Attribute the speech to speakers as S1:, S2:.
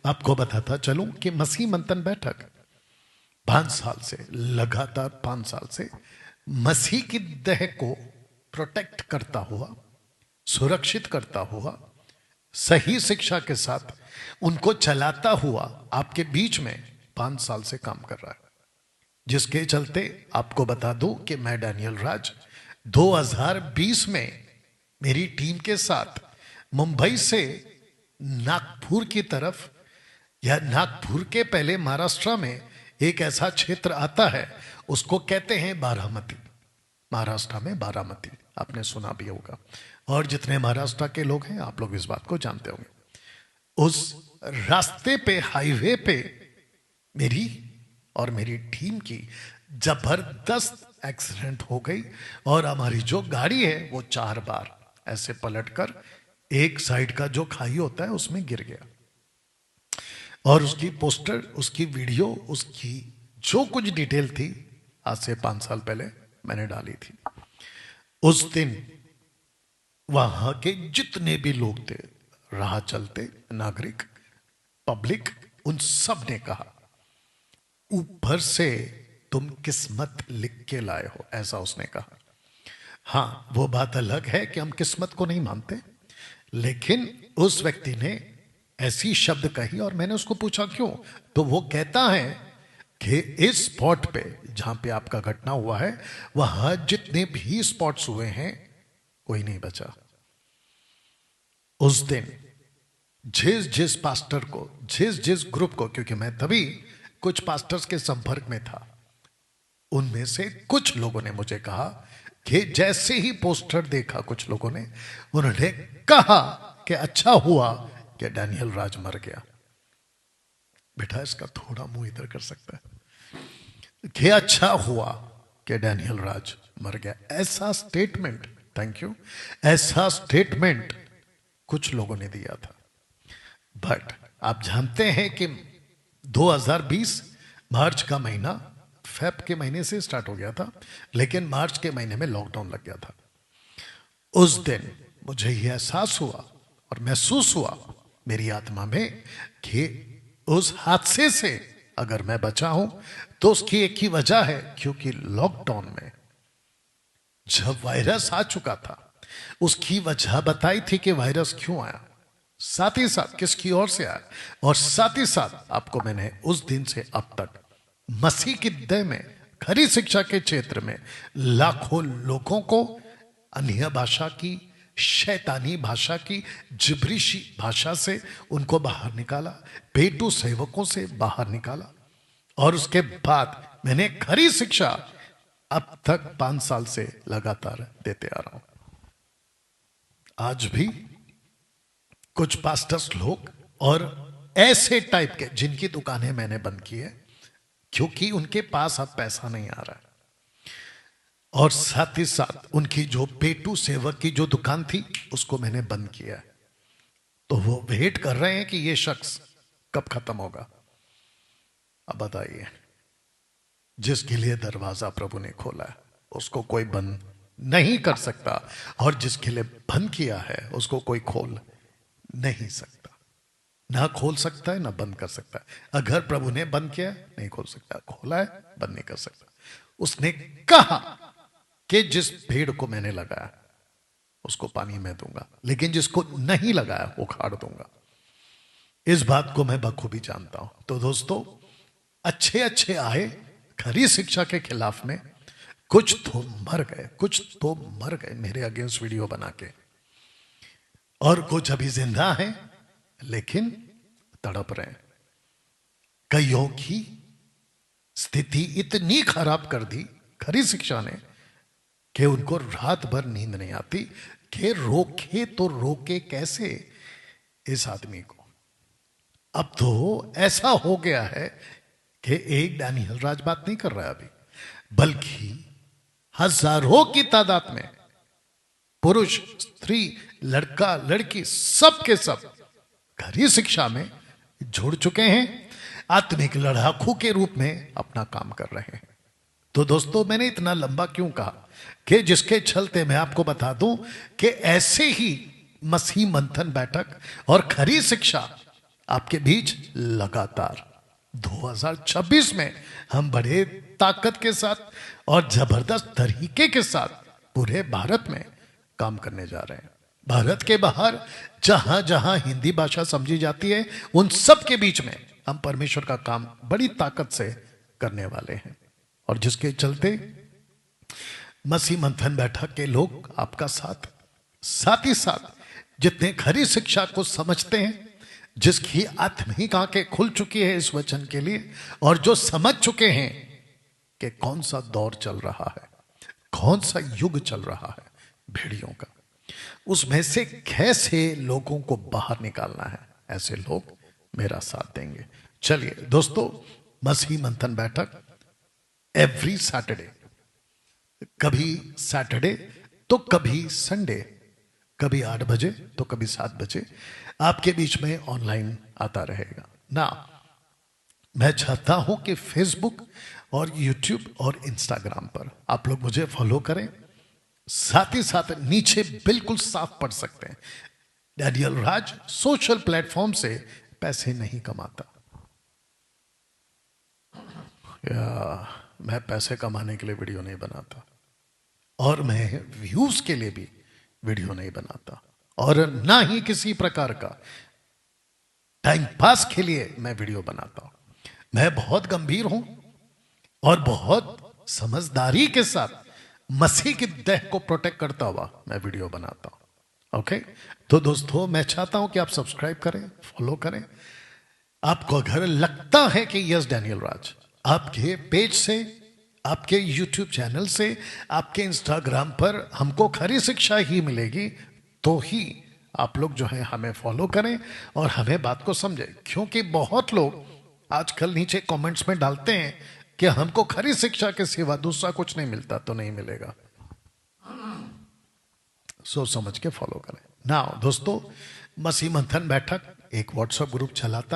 S1: आपको बताता चलूं कि मसीह मंथन बैठक 5 साल से, लगातार 5 साल से मसीह की देह को प्रोटेक्ट करता हुआ, सुरक्षित करता हुआ, सही शिक्षा के साथ उनको चलाता हुआ आपके बीच में 5 साल से काम कर रहा है। जिसके चलते आपको बता दूं कि मैं डैनियल राज 2020 में मेरी टीम के साथ मुंबई से नागपुर की तरफ, या नागपुर के पहले महाराष्ट्र में एक ऐसा क्षेत्र आता है, उसको कहते हैं बारामती। महाराष्ट्र में बारामती आपने सुना भी होगा, और जितने महाराष्ट्र के लोग हैं आप लोग इस बात को जानते होंगे। उस रास्ते पे, हाईवे पे मेरी और मेरी टीम की जबरदस्त एक्सीडेंट हो गई, और हमारी जो गाड़ी है वो 4 बार ऐसे पलटकर एक साइड का जो खाई होता है उसमें गिर गया। और उसकी पोस्टर, उसकी वीडियो, उसकी जो कुछ डिटेल थी आज से 5 साल पहले मैंने डाली थी। उस दिन वहां के जितने भी लोग थे, राह चलते नागरिक, पब्लिक, उन सब ने कहा ऊपर से तुम किस्मत लिख के लाए हो, ऐसा उसने कहा। हाँ, वो बात अलग है कि हम किस्मत को नहीं मानते, लेकिन उस व्यक्ति ने ऐसी शब्द कही और मैंने उसको पूछा क्यों, तो वो कहता है कि इस स्पॉट पे जहां पे आपका घटना हुआ है, वहां जितने भी स्पॉट्स हुए हैं कोई नहीं बचा। उस दिन जिस जिस पास्टर को, जिस जिस ग्रुप को, क्योंकि मैं तभी कुछ पास्टर्स के संपर्क में था, उनमें से कुछ लोगों ने मुझे कहा कि जैसे ही पोस्टर देखा, कुछ लोगों ने, उन्होंने कहा कि अच्छा हुआ कि डैनियल राज मर गया। बेटा इसका थोड़ा मुंह इधर कर सकता है कि अच्छा हुआ कि डैनियल राज मर गया। ऐसा स्टेटमेंट, थैंक यू, ऐसा स्टेटमेंट कुछ लोगों ने दिया था। बट आप जानते हैं कि 2020 मार्च का महीना, फेब के महीने से स्टार्ट हो गया था, लेकिन मार्च के महीने में लॉकडाउन लग गया था। उस दिन मुझे यह एहसास हुआ और महसूस हुआ मेरी आत्मा में कि उस हादसे से अगर मैं बचा हूं तो उसकी एक ही वजह है, क्योंकि लॉकडाउन में जब वायरस आ चुका था, उसकी वजह बताई थी कि वायरस क्यों आया, साथ ही साथ किसकी ओर से आया, और साथ ही साथ आपको मैंने उस दिन से अब तक मसीह की देह में, खरी शिक्षा के क्षेत्र में लाखों लोगों को अन्य भाषा की, शैतानी भाषा की, जिब्रिशी भाषा से उनको बाहर निकाला, पेटू सेवकों से बाहर निकाला, और उसके बाद मैंने खरी शिक्षा अब तक 5 साल से लगातार देते आ रहा हूं। आज भी कुछ पास्टर्स लोग और ऐसे टाइप के, जिनकी दुकानें मैंने बंद की है क्योंकि उनके पास अब पैसा नहीं आ रहा है, और साथ ही साथ उनकी जो पेटू सेवक की जो दुकान थी उसको मैंने बंद किया है, तो वो वेट कर रहे हैं कि ये शख्स कब खत्म होगा। अब बताइए, जिसके लिए दरवाजा प्रभु ने खोला है उसको कोई बंद नहीं कर सकता, और जिसके लिए बंद किया है उसको कोई खोल नहीं सकता। ना खोल सकता है ना बंद कर सकता है। अगर प्रभु ने बंद किया नहीं खोल सकता, खोला है बंद नहीं कर सकता। उसने कहा कि जिस पेड़ को मैंने लगाया उसको पानी मैं दूंगा, लेकिन जिसको नहीं लगाया वो उखाड़ दूंगा। इस बात को मैं बखूबी जानता हूं। तो दोस्तों, अच्छे अच्छे आए खरी शिक्षा के खिलाफ में, कुछ तो मर गए, कुछ तो मर गए मेरे अगेंस्ट वीडियो बना के, और कुछ अभी जिंदा हैं लेकिन तड़प रहे हैं। कईयों की स्थिति इतनी खराब कर दी खरी शिक्षा ने कि उनको रात भर नींद नहीं आती कि रोके तो रोके कैसे इस आदमी को। अब तो ऐसा हो गया है कि एक डैनियल राज बात नहीं कर रहा है अभी, बल्कि हजारों की तादाद में पुरुष, स्त्री, लड़का, लड़की, सब के सब खरी शिक्षा में जुड़ चुके हैं, आत्मिक लड़ाकू के रूप में अपना काम कर रहे हैं। तो दोस्तों, मैंने इतना लंबा क्यों कहा कि जिसके चलते मैं आपको बता दूं कि ऐसे ही मसीह मंथन बैठक और खरी शिक्षा आपके बीच लगातार 2026 में हम बड़े ताकत के साथ और जबरदस्त तरीके के साथ पूरे भारत में काम करने जा रहे हैं। भारत के बाहर जहां जहां हिंदी भाषा समझी जाती है उन सब के बीच में हम परमेश्वर का काम बड़ी ताकत से करने वाले हैं। और जिसके चलते मसीह मंथन बैठक के लोग आपका साथ ही साथ जितने खरी शिक्षा को समझते हैं, जिसकी आत्मिक आंखें खुल चुकी है इस वचन के लिए, और जो समझ चुके हैं कि कौन सा दौर चल रहा है, कौन सा युग चल रहा है भेड़ियों का, उसमें से कैसे लोगों को बाहर निकालना है, ऐसे लोग मेरा साथ देंगे। चलिए दोस्तों, मसीह मंथन बैठक एवरी सैटरडे, कभी सैटरडे तो कभी संडे, कभी 8 बजे तो कभी 7 बजे आपके बीच में ऑनलाइन आता रहेगा ना। मैं चाहता हूं कि फेसबुक और यूट्यूब और इंस्टाग्राम पर आप लोग मुझे फॉलो करें। साथ ही साथ नीचे बिल्कुल साफ पढ़ सकते हैं, डैनियल राज सोशल प्लेटफॉर्म से पैसे नहीं कमाता। मैं पैसे कमाने के लिए वीडियो नहीं बनाता, और मैं व्यूज के लिए भी वीडियो नहीं बनाता, और ना ही किसी प्रकार का टाइम पास के लिए मैं वीडियो बनाता हूं। मैं बहुत गंभीर हूं और बहुत समझदारी के साथ मसीह की देह को प्रोटेक्ट करता हुआ मैं वीडियो बनाता हूं। ओके, तो दोस्तों मैं चाहता हूं कि आप सब्सक्राइब करें, फॉलो करें। आपको अगर लगता है कि यस डैनियल राज, आपके पेज से, आपके यूट्यूब चैनल से, आपके इंस्टाग्राम पर हमको खरी शिक्षा ही मिलेगी, तो ही आप लोग जो है हमें फॉलो करें और हमें बात को समझें। क्योंकि बहुत लोग आजकल नीचे कमेंट्स में डालते हैं कि हमको खरी शिक्षा के सिवा दूसरा कुछ नहीं मिलता, तो नहीं मिलेगा। सोच समझ के फॉलो करें ना। दोस्तों, मसीह मंथन बैठक एक व्हाट्सएप ग्रुप चलाता